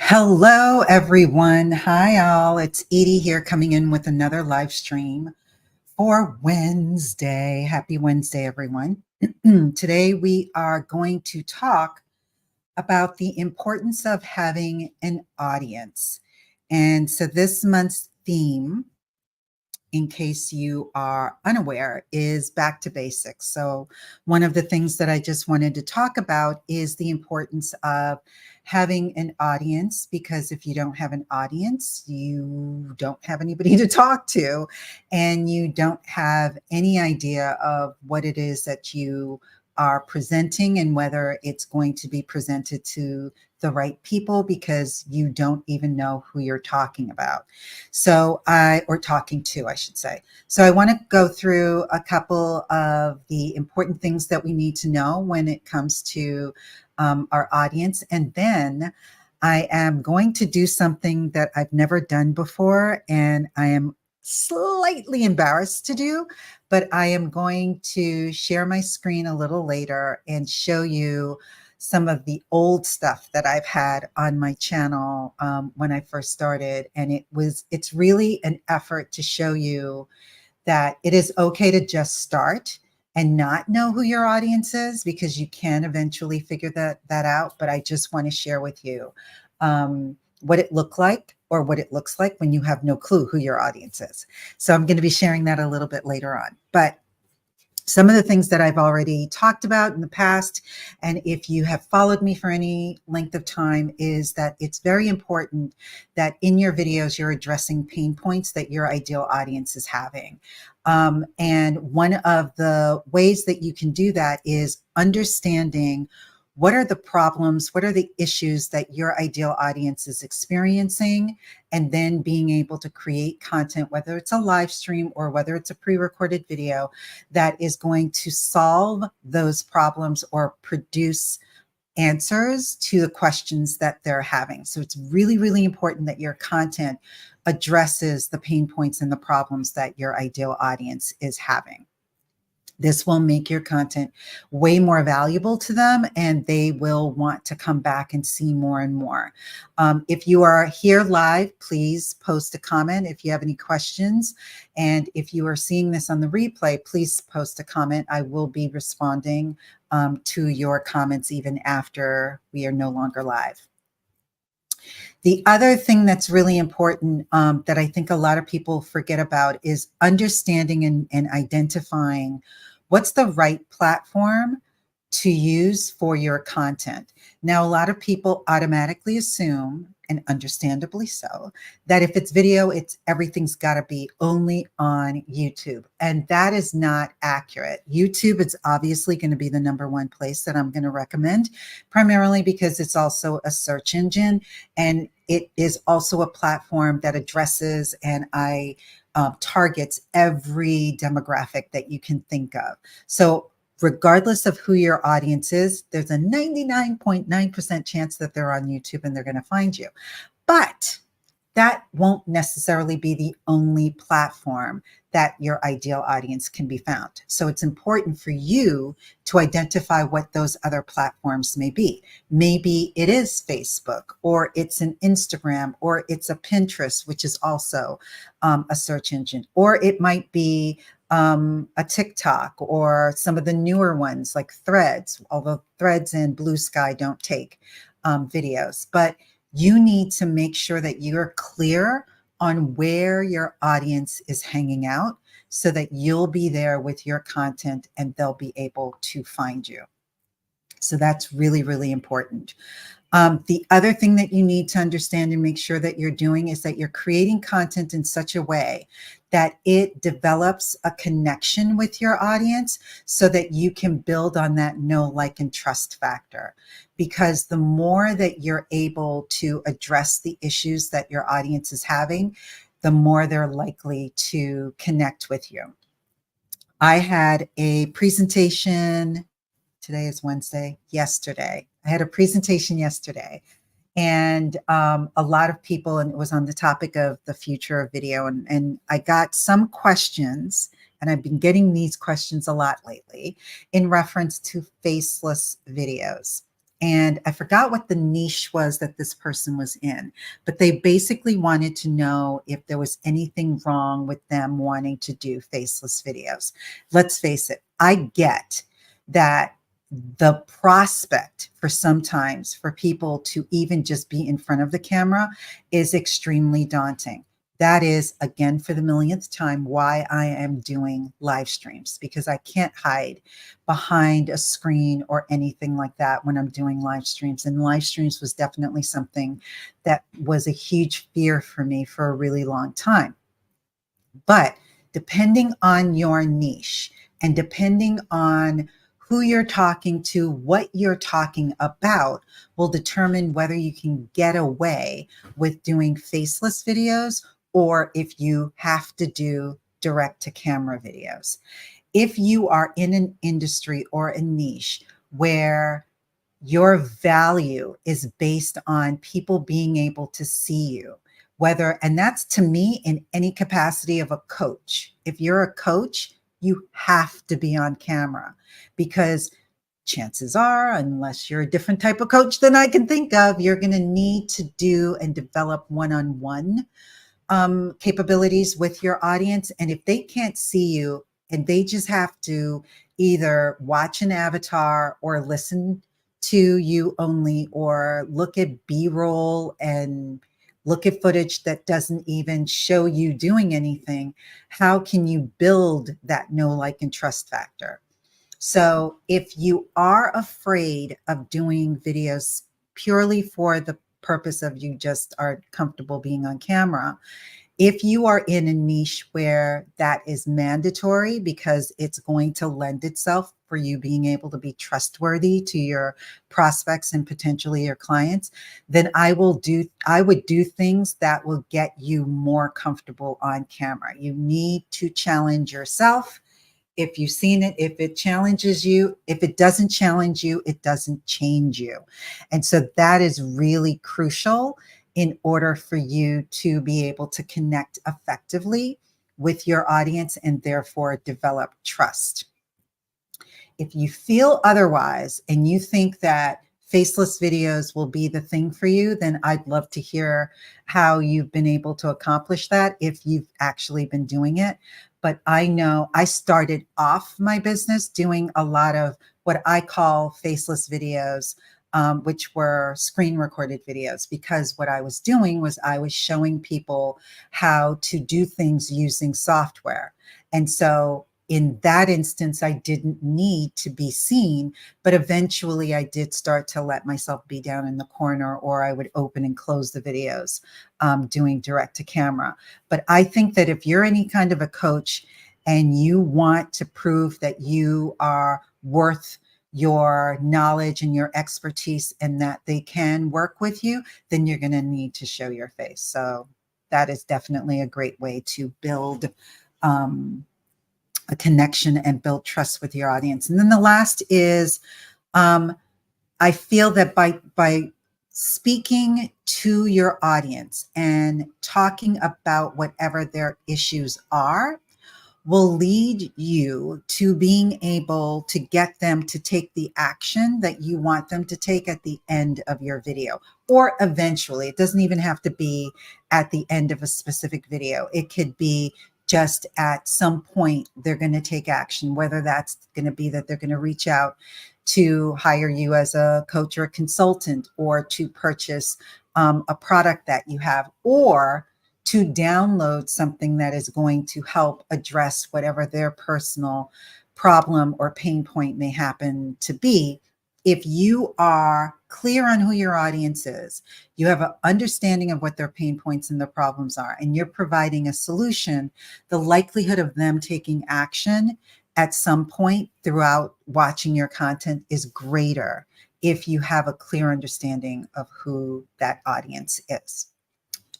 Hello, everyone. Hi, all. It's Edie here coming in with another live stream for Wednesday. Happy Wednesday, everyone. Today, we are going to talk about the importance of having an audience. And so, this month's theme, in case you are unaware, is back to basics. So, one of the things that I just wanted to talk about is the importance of having an audience, because if you don't have an audience, you don't have anybody to talk to, and you don't have any idea of what it is that you are presenting and whether it's going to be presented to the right people, because you don't even know who you're talking about. Or talking to, I should say. So I want to go through a couple of the important things that we need to know when it comes to our audience. And then I am going to do something that I've never done before, and I am slightly embarrassed to do, but I am going to share my screen a little later and show you some of the old stuff that I've had on my channel when I first started. And it's really an effort to show you that it is okay to just start and not know who your audience is, because you can eventually figure that out. But I just want to share with you what it looked like, or what it looks like when you have no clue who your audience is. So I'm going to be sharing that a little bit later on. But some of the things that I've already talked about in the past, and if you have followed me for any length of time, is that it's very important that in your videos you're addressing pain points that your ideal audience is having. And one of the ways that you can do that is understanding what are the problems, what are the issues that your ideal audience is experiencing, and then being able to create content, whether it's a live stream or whether it's a pre-recorded video, that is going to solve those problems or produce answers to the questions that they're having. So it's really, really important that your content addresses the pain points and the problems that your ideal audience is having. This will make your content way more valuable to them, and they will want to come back and see more and more. If you are here live, please post a comment if you have any questions. And if you are seeing this on the replay, please post a comment. I will be responding to your comments even after we are no longer live. The other thing that's really important that I think a lot of people forget about is understanding and identifying what's the right platform to use for your content. Now, a lot of people automatically assume, and understandably so, that if it's video, everything's got to be only on YouTube. And that is not accurate. YouTube is obviously going to be the number one place that I'm going to recommend, primarily because it's also a search engine, and it is also a platform that addresses and targets every demographic that you can think of. So regardless of who your audience is, there's a 99.9% chance that they're on YouTube and they're going to find you. But that won't necessarily be the only platform that your ideal audience can be found. So it's important for you to identify what those other platforms may be. Maybe it is Facebook, or it's an Instagram, or it's a Pinterest, which is also a search engine, or it might be a TikTok, or some of the newer ones like Threads, although Threads and Blue Sky don't take videos. But you need to make sure that you're clear on where your audience is hanging out, so that you'll be there with your content and they'll be able to find you. So that's really, really important. The other thing that you need to understand and make sure that you're doing is that you're creating content in such a way that it develops a connection with your audience, so that you can build on that know, like, and trust factor. Because the more that you're able to address the issues that your audience is having, the more they're likely to connect with you. I had a presentation. Today is Wednesday. Yesterday, I had a presentation yesterday, and a lot of people, and it was on the topic of the future of video. And I got some questions, and I've been getting these questions a lot lately in reference to faceless videos. And I forgot what the niche was that this person was in, but they basically wanted to know if there was anything wrong with them wanting to do faceless videos. Let's face it, I get that the prospect for sometimes for people to even just be in front of the camera is extremely daunting. That is, again, for the millionth time, why I am doing live streams, because I can't hide behind a screen or anything like that when I'm doing live streams. And live streams was definitely something that was a huge fear for me for a really long time. But depending on your niche and depending on who you're talking to, what you're talking about will determine whether you can get away with doing faceless videos or if you have to do direct to camera videos. If you are in an industry or a niche where your value is based on people being able to see you, whether, and that's to me in any capacity of a coach. If you're a coach, you have to be on camera because chances are, unless you're a different type of coach than I can think of, you're going to need to do and develop one-on-one capabilities with your audience. And if they can't see you and they just have to either watch an avatar or listen to you only or look at B-roll and look at footage that doesn't even show you doing anything, how can you build that know, like, and trust factor? So if you are afraid of doing videos purely for the purpose of you just are comfortable being on camera, if you are in a niche where that is mandatory because it's going to lend itself for you being able to be trustworthy to your prospects and potentially your clients, then I would do things that will get you more comfortable on camera. You need to challenge yourself. If you've seen it, if it challenges you, if it doesn't challenge you, it doesn't change you. And so that is really crucial in order for you to be able to connect effectively with your audience and therefore develop trust. If you feel otherwise and you think that faceless videos will be the thing for you, then I'd love to hear how you've been able to accomplish that if you've actually been doing it. But I know I started off my business doing a lot of what I call faceless videos, which were screen recorded videos, because what I was doing was I was showing people how to do things using software. And so in that instance, I didn't need to be seen, but eventually I did start to let myself be down in the corner, or I would open and close the videos doing direct to camera. But I think that if you're any kind of a coach and you want to prove that you are worth your knowledge and your expertise and that they can work with you, then you're going to need to show your face. So that is definitely a great way to build a connection and build trust with your audience. And then the last is, I feel that by speaking to your audience and talking about whatever their issues are, will lead you to being able to get them to take the action that you want them to take at the end of your video, or eventually. It doesn't even have to be at the end of a specific video. It could be just at some point they're going to take action, whether that's going to be that they're going to reach out to hire you as a coach or a consultant, or to purchase a product that you have, or to download something that is going to help address whatever their personal problem or pain point may happen to be. If you are clear on who your audience is, you have an understanding of what their pain points and their problems are, and you're providing a solution, the likelihood of them taking action at some point throughout watching your content is greater if you have a clear understanding of who that audience is.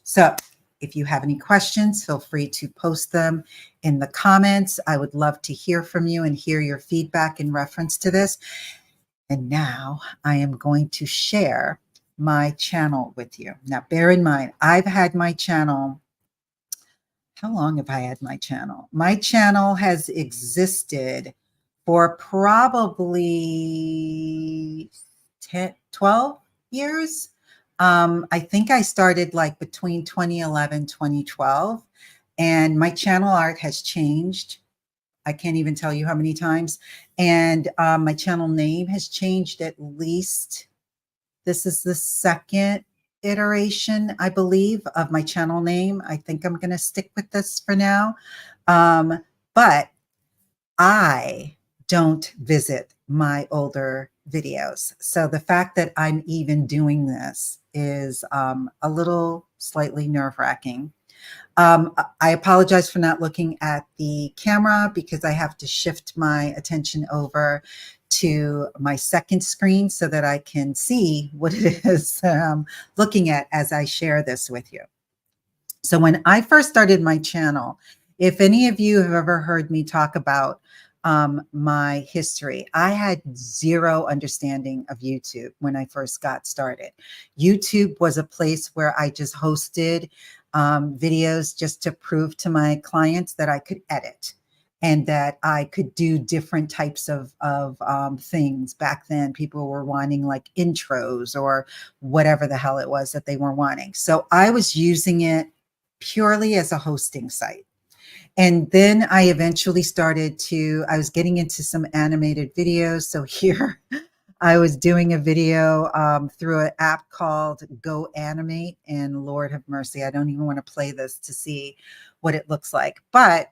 So if you have any questions, feel free to post them in the comments. I would love to hear from you and hear your feedback in reference to this. And now I am going to share my channel with you. Now, bear in mind, I've had my channel. How long have I had my channel? My channel has existed for probably 12 years. I think I started like between 2011, 2012, and my channel art has changed. I can't even tell you how many times. And my channel name has changed at least. This is the second iteration, I believe, of my channel name. I think I'm going to stick with this for now. But I don't visit my older videos. So the fact that I'm even doing this is a little slightly nerve wracking. I apologize for not looking at the camera because I have to shift my attention over to my second screen so that I can see what it is I'm looking at as I share this with you. So when I first started my channel, if any of you have ever heard me talk about my history, I had zero understanding of YouTube when I first got started. YouTube was a place where I just hosted videos just to prove to my clients that I could edit and that I could do different types of things. Back then, people were wanting like intros or whatever the hell it was that they were wanting. So I was using it purely as a hosting site. And then I eventually I was getting into some animated videos. So here I was doing a video through an app called Go Animate. And Lord have mercy, I don't even want to play this to see what it looks like. But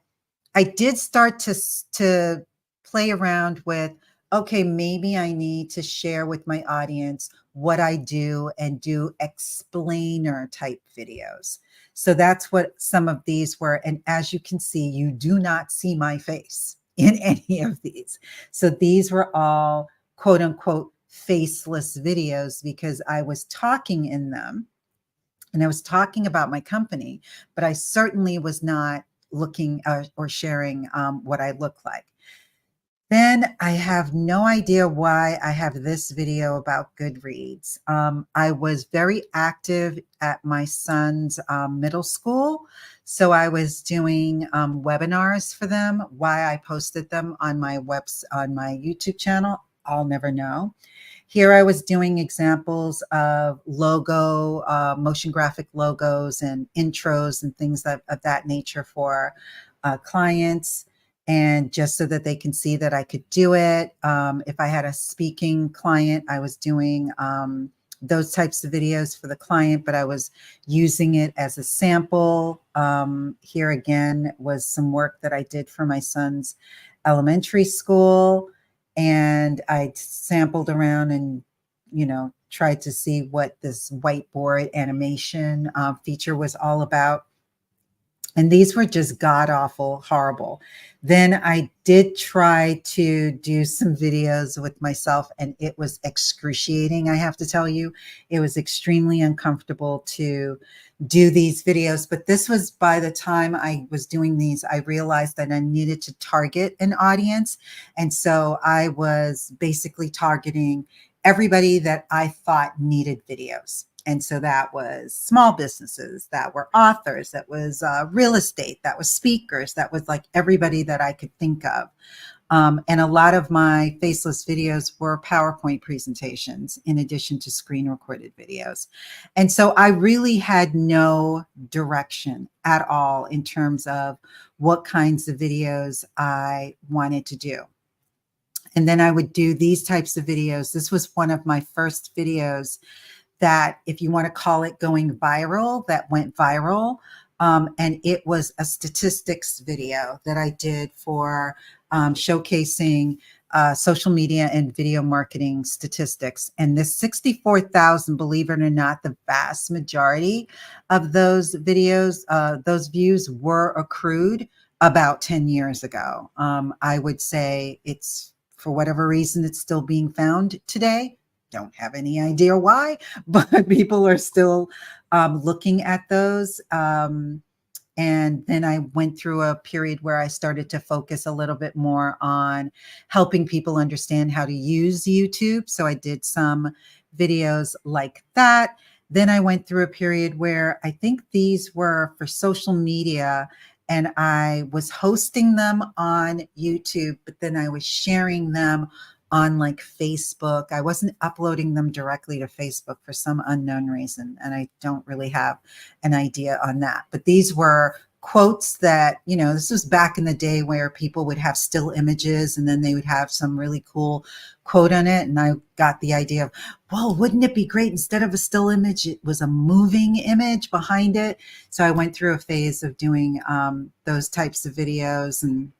I did start to play around with, okay, maybe I need to share with my audience what I do and do explainer type videos. So that's what some of these were. And as you can see, you do not see my face in any of these. So these were all quote unquote faceless videos because I was talking in them and I was talking about my company, but I certainly was not looking or sharing what I look like. Then I have no idea why I have this video about Goodreads. I was very active at my son's middle school. So I was doing webinars for them. Why I posted them on my on my YouTube channel, I'll never know. Here I was doing examples of motion graphic logos and intros and things of that nature for clients. And just so that they can see that I could do it. If I had a speaking client, I was doing those types of videos for the client, but I was using it as a sample. Here again was some work that I did for my son's elementary school. And I sampled around and, tried to see what this whiteboard animation feature was all about. And these were just god awful, horrible. Then I did try to do some videos with myself, and it was excruciating. I have to tell you, it was extremely uncomfortable to do these videos. But this was by the time I was doing these, I realized that I needed to target an audience. And so I was basically targeting everybody that I thought needed videos. And so that was small businesses, that were authors, that was real estate, that was speakers, that was like everybody that I could think of. And a lot of my faceless videos were PowerPoint presentations in addition to screen recorded videos. And so I really had no direction at all in terms of what kinds of videos I wanted to do. And then I would do these types of videos. This was one of my first videos that, if you want to call it going viral, that went viral. And it was a statistics video that I did for showcasing social media and video marketing statistics. And this 64,000, believe it or not, the vast majority of those videos, those views were accrued about 10 years ago. I would say it's, for whatever reason, it's still being found today. Don't have any idea why, but people are still looking at those. And then I went through a period where I started to focus a little bit more on helping people understand how to use YouTube. So I did some videos like that. Then I went through a period where I think these were for social media, and I was hosting them on YouTube, but then I was sharing them on like Facebook. I wasn't uploading them directly to Facebook for some unknown reason, and I don't really have an idea on that. But these were quotes that, this was back in the day where people would have still images and then they would have some really cool quote on it. And I got the idea of, well, wouldn't it be great instead of a still image, it was a moving image behind it. So I went through a phase of doing those types of videos, and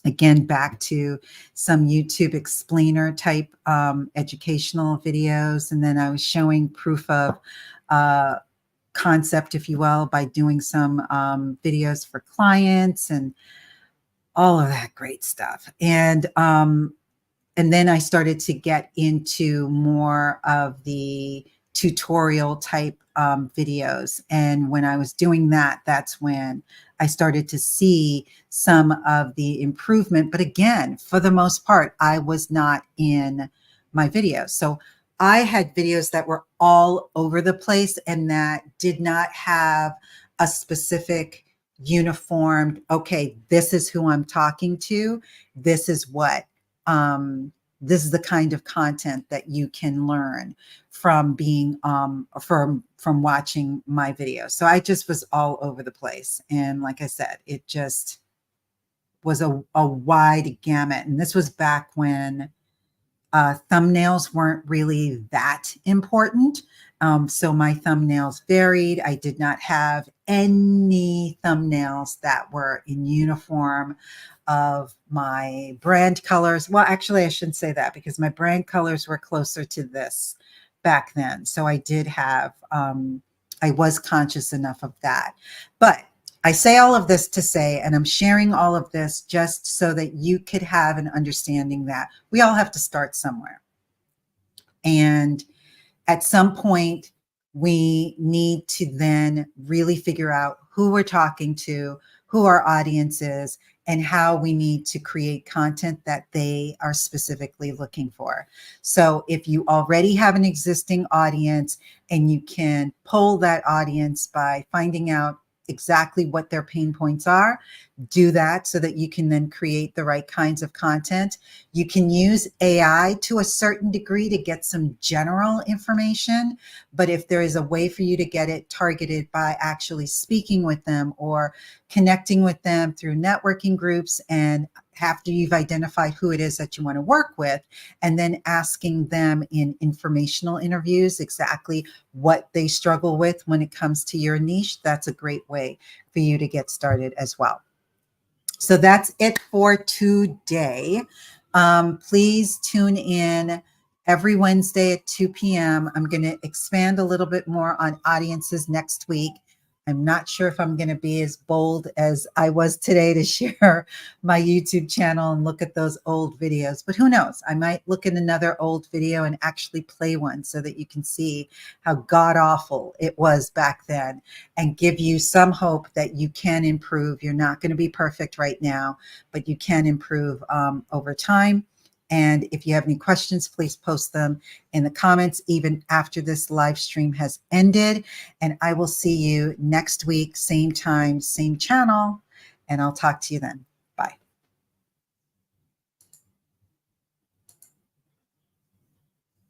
again, back to some YouTube explainer type educational videos. And then I was showing proof of concept, if you will, by doing some videos for clients and all of that great stuff. And then I started to get into more of the tutorial type videos. And when I was doing that, that's when I started to see some of the improvement. But again, for the most part, I was not in my videos. So I had videos that were all over the place and that did not have a specific uniformed, okay, this is who I'm talking to. This is what, this is the kind of content that you can learn from being, from watching my videos. So I just was all over the place. And like I said, it just was a wide gamut. And this was back when thumbnails weren't really that important. So my thumbnails varied. I did not have any thumbnails that were in uniform of my brand colors. Well, actually, I shouldn't say that because my brand colors were closer to this back then. So I did have, I was conscious enough of that. But I say all of this to say, and I'm sharing all of this just so that you could have an understanding that we all have to start somewhere. And at some point, we need to then really figure out who we're talking to, who our audience is, and how we need to create content that they are specifically looking for. So if you already have an existing audience and you can poll that audience by finding out exactly what their pain points are, do that so that you can then create the right kinds of content. You can use AI to a certain degree to get some general information, but if there is a way for you to get it targeted by actually speaking with them or connecting with them through networking groups, and after you've identified who it is that you want to work with, and then asking them in informational interviews exactly what they struggle with when it comes to your niche, that's a great way for you to get started as well. So that's it for today. Please tune in every Wednesday at 2 p.m. I'm going to expand a little bit more on audiences next week. I'm not sure if I'm going to be as bold as I was today to share my YouTube channel and look at those old videos, but who knows? I might look at another old video and actually play one so that you can see how god awful it was back then and give you some hope that you can improve. You're not going to be perfect right now, but you can improve over time. And if you have any questions, please post them in the comments, even after this live stream has ended. And I will see you next week, same time, same channel, and I'll talk to you then.